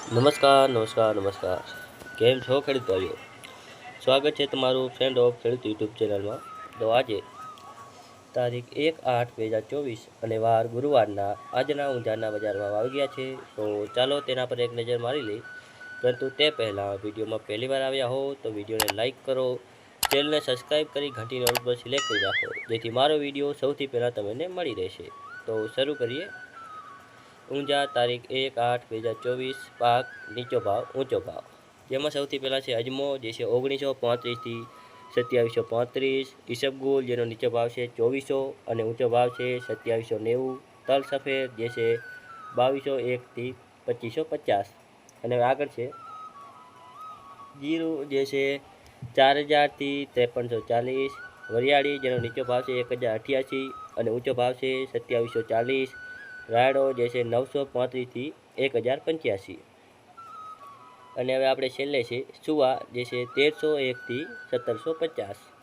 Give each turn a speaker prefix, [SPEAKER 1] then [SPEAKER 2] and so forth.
[SPEAKER 1] નમસ્કાર કેમ છો ખેડૂત ભાઈઓ? સ્વાગત છે તમારું ફ્રેન્ડ ઓફ ખેડૂત યુટ્યુબ ચેનલમાં. તો આજે તારીખ 1/8/2024 અને વાર ગુરુવારના આજના ઊંઝાના બજારમાં આવી ગયા છે. તો ચાલો તેના પર એક નજર મારી લઈ. પરંતુ તે પહેલાં વિડીયોમાં પહેલી વાર આવ્યા હો તો વિડીયોને લાઇક કરો, ચેનલને સબસ્ક્રાઈબ કરી ઘંટીનો ઓલ પર સિલેક્ટ કરી રાખો, જેથી મારો વિડીયો સૌથી પહેલાં તમને મળી રહેશે. તો શરૂ કરીએ. ઊંઝા તારીખ 1/8/2024 પાક નીચો ભાવ ઊંચો ભાવ, જેમાં સૌથી પહેલાં છે અજમો, જે છે 1935થી 2735. ઈસબગુલ, જેનો નીચો ભાવ છે 2400 અને ઊંચો ભાવ છે 2790. તલ સફેદ, જે છે 2201થી 2550. અને હવે આગળ છે જીરું, જે છે 4000થી 5340. વરિયાળી, જેનો નીચો ભાવ છે 1088 અને ઊંચો ભાવ છે 2740. રાયડો, જે છે 935થી 1085. અને હવે આપણે છેલ્લે છે સુવા, જે છે 1301થી 1750.